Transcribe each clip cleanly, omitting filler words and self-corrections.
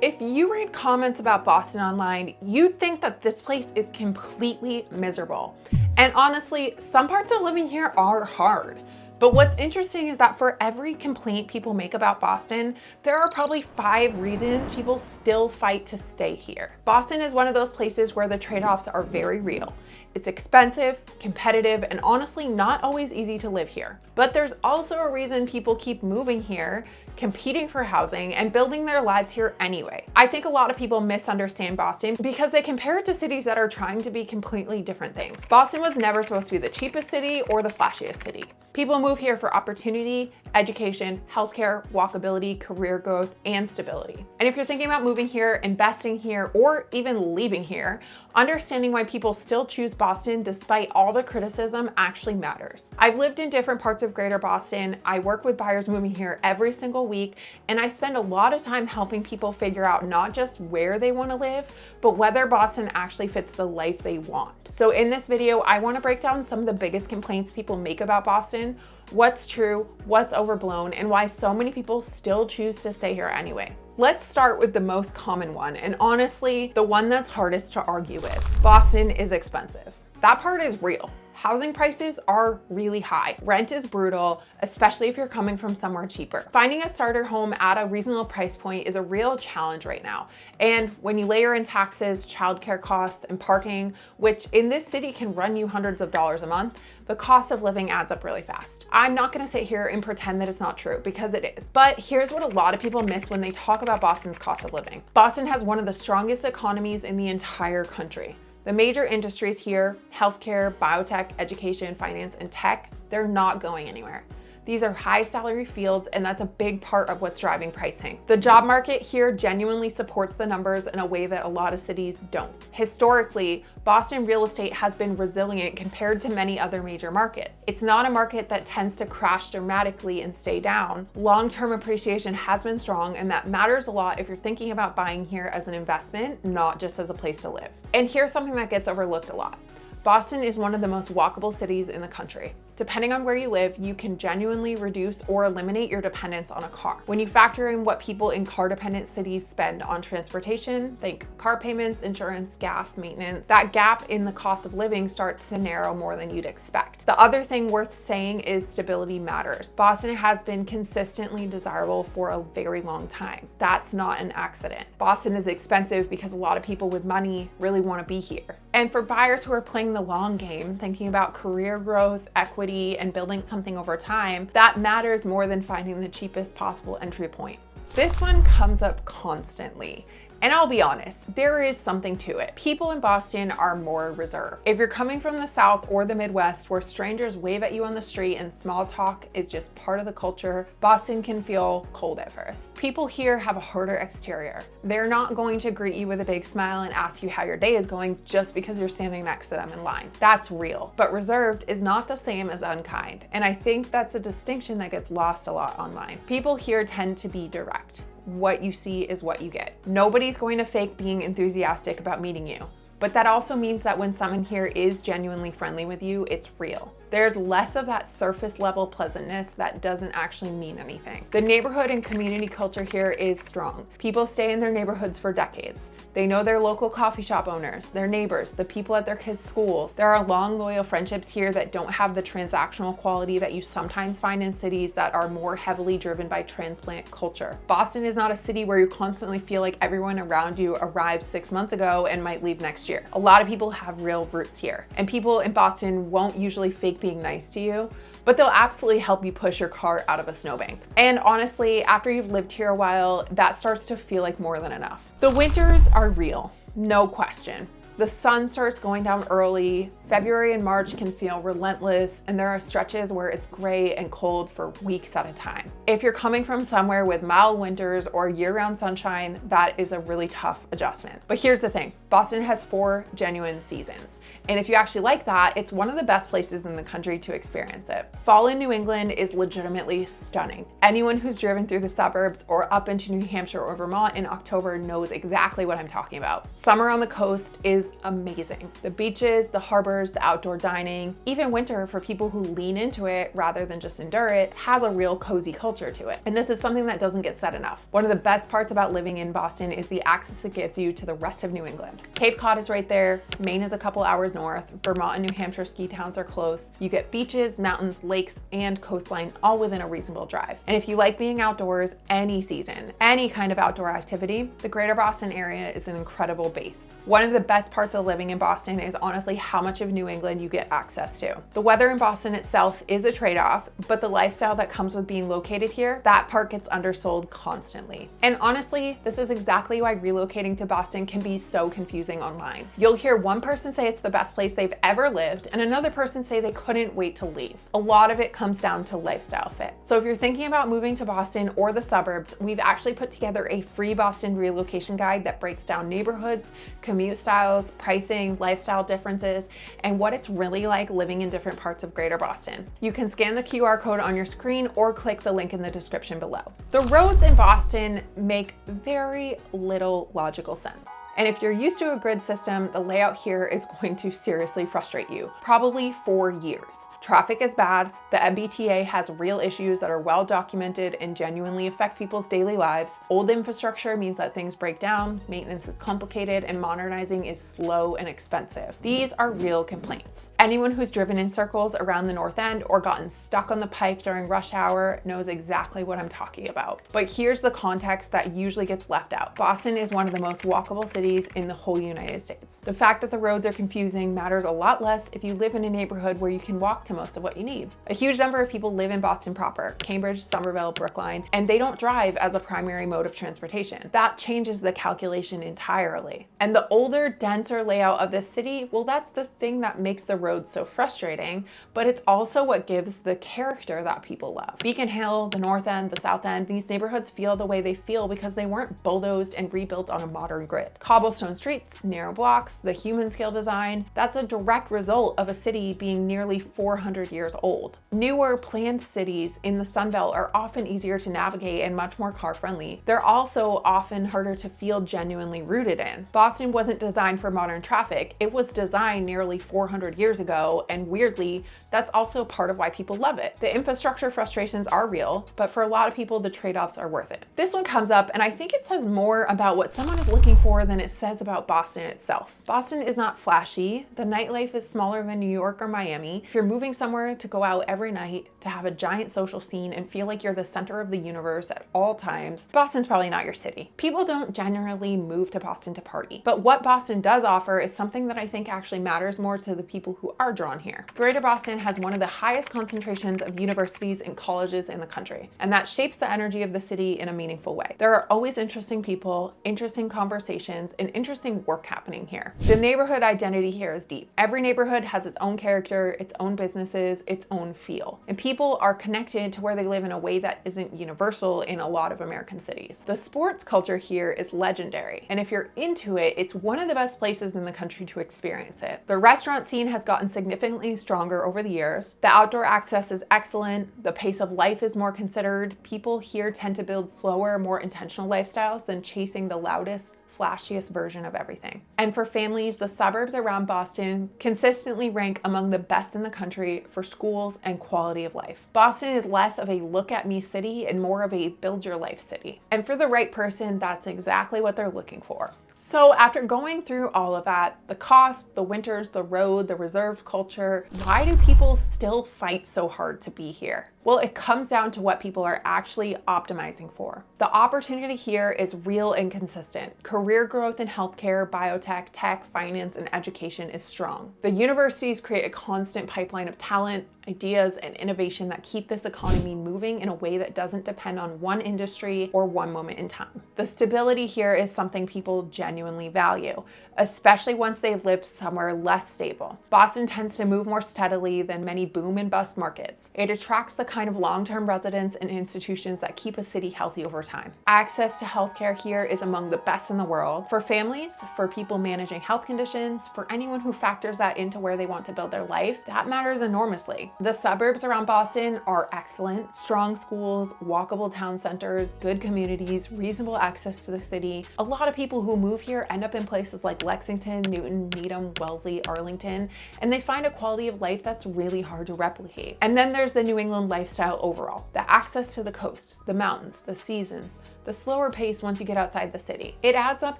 If you read comments about Boston online, you'd think that this place is completely miserable. And honestly, some parts of living here are hard. But what's interesting is that for every complaint people make about Boston, there are probably 5 reasons people still fight to stay here. Boston is one of those places where the trade-offs are very real. It's expensive, competitive, and honestly not always easy to live here. But there's also a reason people keep moving here, competing for housing, and building their lives here anyway. I think a lot of people misunderstand Boston because they compare it to cities that are trying to be completely different things. Boston was never supposed to be the cheapest city or the flashiest city. People move here for opportunity, education, healthcare, walkability, career growth, and stability. And if you're thinking about moving here, investing here, or even leaving here, understanding why people still choose Boston despite all the criticism actually matters. I've lived in different parts of Greater Boston. I work with buyers moving here every single week, and I spend a lot of time helping people figure out not just where they want to live, but whether Boston actually fits the life they want. So in this video, I want to break down some of the biggest complaints people make about Boston, what's true, what's overblown, and why so many people still choose to stay here anyway. Let's start with the most common one, and honestly, the one that's hardest to argue with. Boston is expensive. That part is real. Housing prices are really high. Rent is brutal, especially if you're coming from somewhere cheaper. Finding a starter home at a reasonable price point is a real challenge right now. And when you layer in taxes, childcare costs, and parking, which in this city can run you hundreds of dollars a month, the cost of living adds up really fast. I'm not gonna sit here and pretend that it's not true, because it is. But here's what a lot of people miss when they talk about Boston's cost of living. Boston has one of the strongest economies in the entire country. The major industries here, healthcare, biotech, education, finance, and tech, they're not going anywhere. These are high salary fields, and that's a big part of what's driving pricing. The job market here genuinely supports the numbers in a way that a lot of cities don't. Historically, Boston real estate has been resilient compared to many other major markets. It's not a market that tends to crash dramatically and stay down. Long-term appreciation has been strong, and that matters a lot if you're thinking about buying here as an investment, not just as a place to live. And here's something that gets overlooked a lot. Boston is one of the most walkable cities in the country. Depending on where you live, you can genuinely reduce or eliminate your dependence on a car. When you factor in what people in car-dependent cities spend on transportation, think car payments, insurance, gas, maintenance, that gap in the cost of living starts to narrow more than you'd expect. The other thing worth saying is stability matters. Boston has been consistently desirable for a very long time. That's not an accident. Boston is expensive because a lot of people with money really want to be here. And for buyers who are playing the long game, thinking about career growth, equity, and building something over time, that matters more than finding the cheapest possible entry point. This one comes up constantly. And I'll be honest, there is something to it. People in Boston are more reserved. If you're coming from the South or the Midwest where strangers wave at you on the street and small talk is just part of the culture, Boston can feel cold at first. People here have a harder exterior. They're not going to greet you with a big smile and ask you how your day is going just because you're standing next to them in line. That's real. But reserved is not the same as unkind. And I think that's a distinction that gets lost a lot online. People here tend to be direct. What you see is what you get. Nobody's going to fake being enthusiastic about meeting you. But that also means that when someone here is genuinely friendly with you, it's real. There's less of that surface level pleasantness that doesn't actually mean anything. The neighborhood and community culture here is strong. People stay in their neighborhoods for decades. They know their local coffee shop owners, their neighbors, the people at their kids' schools. There are long, loyal friendships here that don't have the transactional quality that you sometimes find in cities that are more heavily driven by transplant culture. Boston is not a city where you constantly feel like everyone around you arrived 6 months ago and might leave next year. A lot of people have real roots here, and people in Boston won't usually fake being nice to you, but they'll absolutely help you push your car out of a snowbank. And honestly, after you've lived here a while, that starts to feel like more than enough. The winters are real, no question. The sun starts going down early. February and March can feel relentless, and there are stretches where it's gray and cold for weeks at a time. If you're coming from somewhere with mild winters or year-round sunshine, that is a really tough adjustment. But here's the thing, Boston has 4 genuine seasons. And if you actually like that, it's one of the best places in the country to experience it. Fall in New England is legitimately stunning. Anyone who's driven through the suburbs or up into New Hampshire or Vermont in October knows exactly what I'm talking about. Summer on the coast is is amazing. The beaches, the harbors, the outdoor dining, even winter for people who lean into it rather than just endure it, has a real cozy culture to it. And this is something that doesn't get said enough. One of the best parts about living in Boston is the access it gives you to the rest of New England. Cape Cod is right there, Maine is a couple hours north, Vermont and New Hampshire ski towns are close. You get beaches, mountains, lakes, and coastline all within a reasonable drive. And if you like being outdoors any season, any kind of outdoor activity, the greater Boston area is an incredible base. One of the best parts of living in Boston is honestly how much of New England you get access to. The weather in Boston itself is a trade-off, but the lifestyle that comes with being located here, that part gets undersold constantly. And honestly, this is exactly why relocating to Boston can be so confusing online. You'll hear one person say it's the best place they've ever lived, and another person say they couldn't wait to leave. A lot of it comes down to lifestyle fit. So if you're thinking about moving to Boston or the suburbs, we've actually put together a free Boston relocation guide that breaks down neighborhoods, commute styles, pricing, lifestyle differences, and what it's really like living in different parts of greater Boston. You can scan the QR code on your screen or click the link in the description below. The roads in Boston make very little logical sense. And if you're used to a grid system, the layout here is going to seriously frustrate you, probably for years. Traffic is bad, the MBTA has real issues that are well documented and genuinely affect people's daily lives. Old infrastructure means that things break down, maintenance is complicated, and modernizing is slow and expensive. These are real complaints. Anyone who's driven in circles around the North End or gotten stuck on the Pike during rush hour knows exactly what I'm talking about. But here's the context that usually gets left out. Boston is one of the most walkable cities in the whole United States. The fact that the roads are confusing matters a lot less if you live in a neighborhood where you can walk to most of what you need. A huge number of people live in Boston proper, Cambridge, Somerville, Brookline, and they don't drive as a primary mode of transportation. That changes the calculation entirely. And the older, denser layout of this city, well, that's the thing that makes the roads so frustrating, but it's also what gives the character that people love. Beacon Hill, the North End, the South End, these neighborhoods feel the way they feel because they weren't bulldozed and rebuilt on a modern grid. Cobblestone streets, narrow blocks, the human scale design, that's a direct result of a city being nearly 400 years old. Newer planned cities in the Sun Belt are often easier to navigate and much more car friendly. They're also often harder to feel genuinely rooted in. Boston wasn't designed for modern traffic. It was designed nearly 400 years ago, and weirdly, that's also part of why people love it. The infrastructure frustrations are real, but for a lot of people, the trade-offs are worth it. This one comes up, and I think it says more about what someone is looking for than it says about Boston itself. Boston is not flashy. The nightlife is smaller than New York or Miami. If you're moving somewhere to go out every night, to have a giant social scene and feel like you're the center of the universe at all times, Boston's probably not your city. People don't generally move to Boston to party, but what Boston does offer is something that I think actually matters more to the people who are drawn here. Greater Boston has one of the highest concentrations of universities and colleges in the country, and that shapes the energy of the city in a meaningful way. There are always interesting people, interesting conversations, and interesting work happening here. The neighborhood identity here is deep. Every neighborhood has its own character, its own businesses, its own feel, and people are connected to where they live in a way that isn't universal in a lot of American cities. The sports culture here is legendary, and if you're into it, it's one of the best places in the country to experience it. The restaurant scene has gotten significantly stronger over the years. The outdoor access is excellent. The pace of life is more considered. People here tend to build slower, more intentional lifestyles than chasing the loudest, flashiest version of everything. And for families, the suburbs around Boston consistently rank among the best in the country for schools and quality of life. Boston is less of a look at me city and more of a build your life city. And for the right person, that's exactly what they're looking for. So after going through all of that, the cost, the winters, the road, the reserved culture, why do people still fight so hard to be here? Well, it comes down to what people are actually optimizing for. The opportunity here is real and consistent. Career growth in healthcare, biotech, tech, finance, and education is strong. The universities create a constant pipeline of talent, ideas, and innovation that keep this economy moving in a way that doesn't depend on one industry or one moment in time. The stability here is something people genuinely value, especially once they've lived somewhere less stable. Boston tends to move more steadily than many boom and bust markets. It attracts the kind of long-term residents and institutions that keep a city healthy over time. Access to healthcare here is among the best in the world. For families, for people managing health conditions, for anyone who factors that into where they want to build their life, that matters enormously. The suburbs around Boston are excellent. Strong schools, walkable town centers, good communities, reasonable access to the city. A lot of people who move here end up in places like Lexington, Newton, Needham, Wellesley, Arlington, and they find a quality of life that's really hard to replicate. And then there's the New England lifestyle overall, the access to the coast, the mountains, the seasons, the slower pace once you get outside the city. It adds up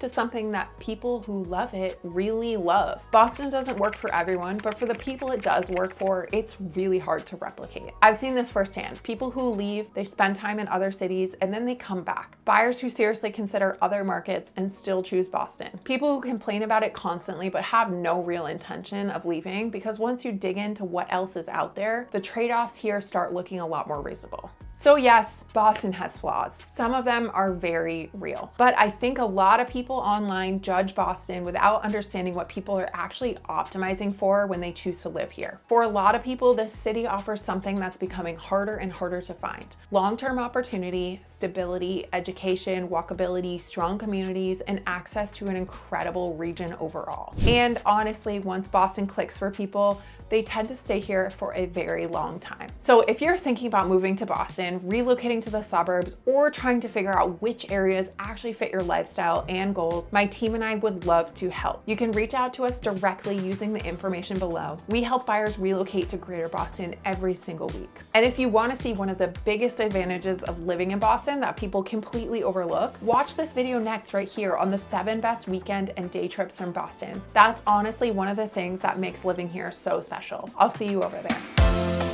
to something that people who love it really love. Boston doesn't work for everyone, but for the people it does work for, it's really hard to replicate. I've seen this firsthand. People who leave, they spend time in other cities, and then they come back. Buyers who seriously consider other markets and still choose Boston. People who complain about it constantly but have no real intention of leaving, because once you dig into what else is out there, the trade-offs here start looking a lot more reasonable. So yes, Boston has flaws. Some of them are very real, but I think a lot of people online judge Boston without understanding what people are actually optimizing for when they choose to live here. For a lot of people, this city offers something that's becoming harder and harder to find: long-term opportunity, stability, education, walkability, strong communities, and access to an incredible region overall. And honestly, once Boston clicks for people, they tend to stay here for a very long time. So if you're thinking about moving to Boston, relocating to the suburbs, or trying to figure out which areas actually fit your lifestyle and goals, my team and I would love to help. You can reach out to us directly using the information below. We help buyers relocate to Greater Boston every single week. And if you want to see one of the biggest advantages of living in Boston that people completely overlook, watch this video next right here on the 7 best weekend and day trips from Boston. That's honestly one of the things that makes living here so special. I'll see you over there.